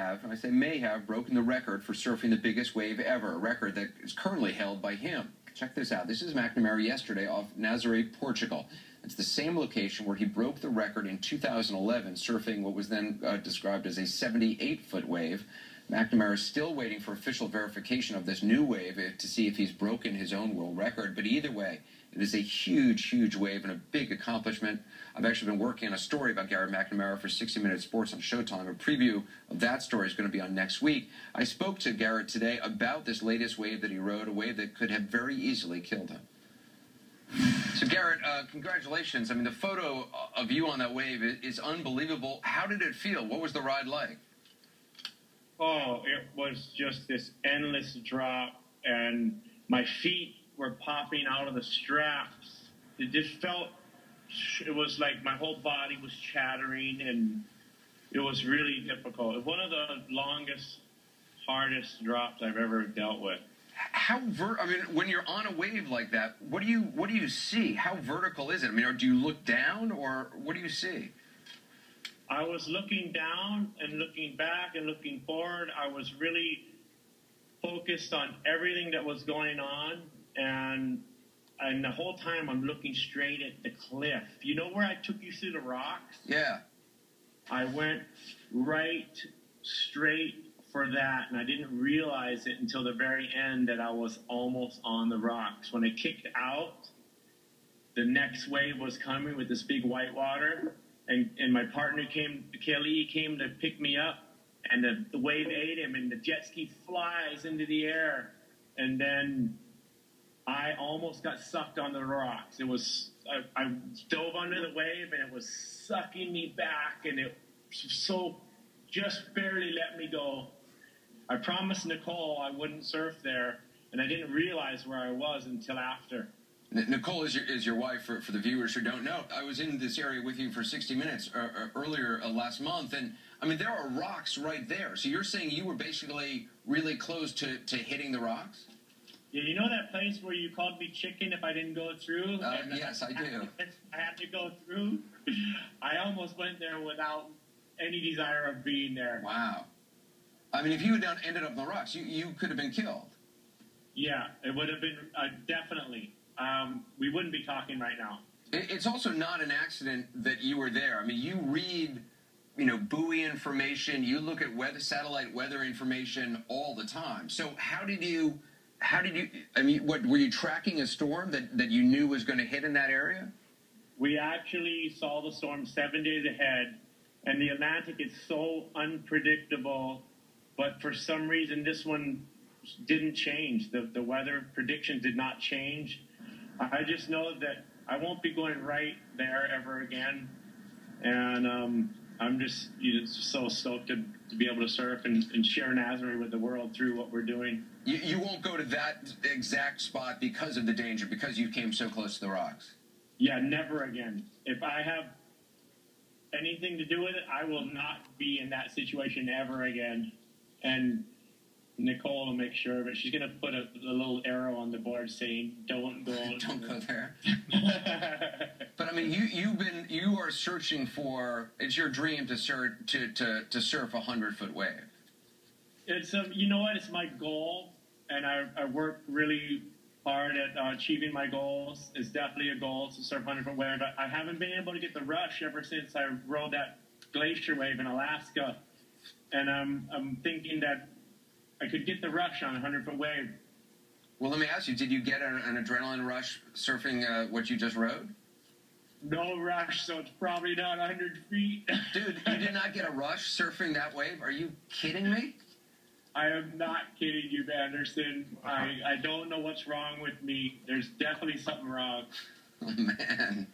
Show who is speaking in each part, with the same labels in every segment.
Speaker 1: have, and I say may have, broken the record for surfing the biggest wave ever, a record that is currently held by him. Check this out. This is McNamara yesterday off Nazaré, Portugal. It's the same location where he broke the record in 2011, surfing what was then described as a 78-foot wave. McNamara is still waiting for official verification of this new wave to see if he's broken his own world record. But either way, it is a huge, huge wave and a big accomplishment. I've actually been working on a story about Garrett McNamara for 60 Minutes Sports on Showtime. A preview of that story is going to be on next week. I spoke to Garrett today about this latest wave that he rode, a wave that could have very easily killed him. So, Garrett, congratulations. I mean, the photo of you on that wave is unbelievable. How did it feel? What was the ride like?
Speaker 2: Oh, it was just this endless drop, and my feet were popping out of the straps. It just felt, it was like my whole body was chattering, and it was really difficult. One of the longest, hardest drops I've ever dealt with.
Speaker 1: I mean, when you're on a wave like that, what do you see? How vertical is it? I mean, or do you look down, or what do you see?
Speaker 2: I was looking down and looking back and looking forward. I was really focused on everything that was going on, and the whole time I'm looking straight at the cliff. You know where I took you through the rocks?
Speaker 1: Yeah.
Speaker 2: I went right straight for that, and I didn't realize it until the very end that I was almost on the rocks. When I kicked out, the next wave was coming with this big white water. And my partner Kelly came to pick me up, and the wave ate him, and the jet ski flies into the air, and then I almost got sucked on the rocks. It was I dove under the wave, and it was sucking me back, and it so just barely let me go. I promised Nicole I wouldn't surf there, and I didn't realize where I was until after.
Speaker 1: Nicole is your wife, for the viewers who don't know. I was in this area with you for 60 Minutes earlier last month, and, I mean, there are rocks right there. So you're saying you were basically really close to hitting the rocks?
Speaker 2: Yeah, you know that place where you called me chicken if I didn't go through?
Speaker 1: Yes, I do.
Speaker 2: I had to go through. I almost went there without any desire of being there.
Speaker 1: Wow. I mean, if you had ended up on the rocks, you could have been killed. Yeah,
Speaker 2: it would have been, definitely. We wouldn't be talking right now.
Speaker 1: It's also not an accident that you were there. I mean, you read, buoy information. You look at satellite weather information all the time. So how did you, I mean, what, were you tracking a storm that you knew was going to hit in that area?
Speaker 2: We actually saw the storm 7 days ahead, and the Atlantic is so unpredictable, but for some reason this one didn't change. The weather predictions did not change. I just know that I won't be going right there ever again, and I'm just so stoked to be able to surf and share Nazaré with the world through what we're doing.
Speaker 1: You won't go to that exact spot because of the danger, because you came so close to the rocks?
Speaker 2: Yeah, never again. If I have anything to do with it, I will not be in that situation ever again. And Nicole will make sure of it. She's going to put a little arrow on the board saying, "Don't go."
Speaker 1: Don't go there. But I mean, you are searching for. It's your dream to surf a 100-foot wave.
Speaker 2: It's you know what? It's my goal, and I work really hard at achieving my goals. It's definitely a goal to surf 100-foot wave. But I haven't been able to get the rush ever since I rode that glacier wave in Alaska, and I'm thinking that I could get the rush on a 100-foot wave.
Speaker 1: Well, let me ask you, did you get an adrenaline rush surfing what you just rode?
Speaker 2: No rush, so it's probably not 100 feet.
Speaker 1: Dude, you did not get a rush surfing that wave? Are you kidding me?
Speaker 2: I am not kidding you, Anderson. I don't know what's wrong with me. There's definitely something wrong.
Speaker 1: Oh, man.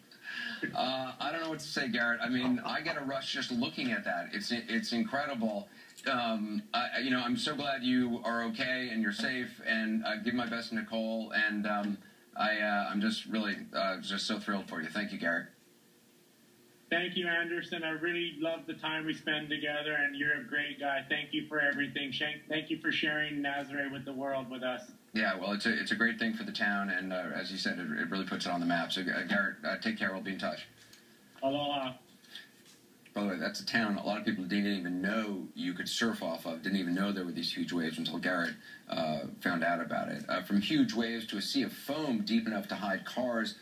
Speaker 1: I don't know what to say, Garrett. I mean, I get a rush just looking at that. It's incredible. I'm so glad you are okay and you're safe, and give my best to Nicole, and I'm just really just so thrilled for you. Thank you, Garrett.
Speaker 2: Thank you, Anderson. I really love the time we spend together, and you're a great guy. Thank you for everything. Thank you for sharing Nazaré with the world with us.
Speaker 1: Yeah, well, it's a great thing for the town, and as you said, it really puts it on the map. So, Garrett, take care. We'll be in touch.
Speaker 2: Aloha.
Speaker 1: By the way, that's a town a lot of people didn't even know you could surf off of, didn't even know there were these huge waves until Garrett found out about it. From huge waves to a sea of foam deep enough to hide cars,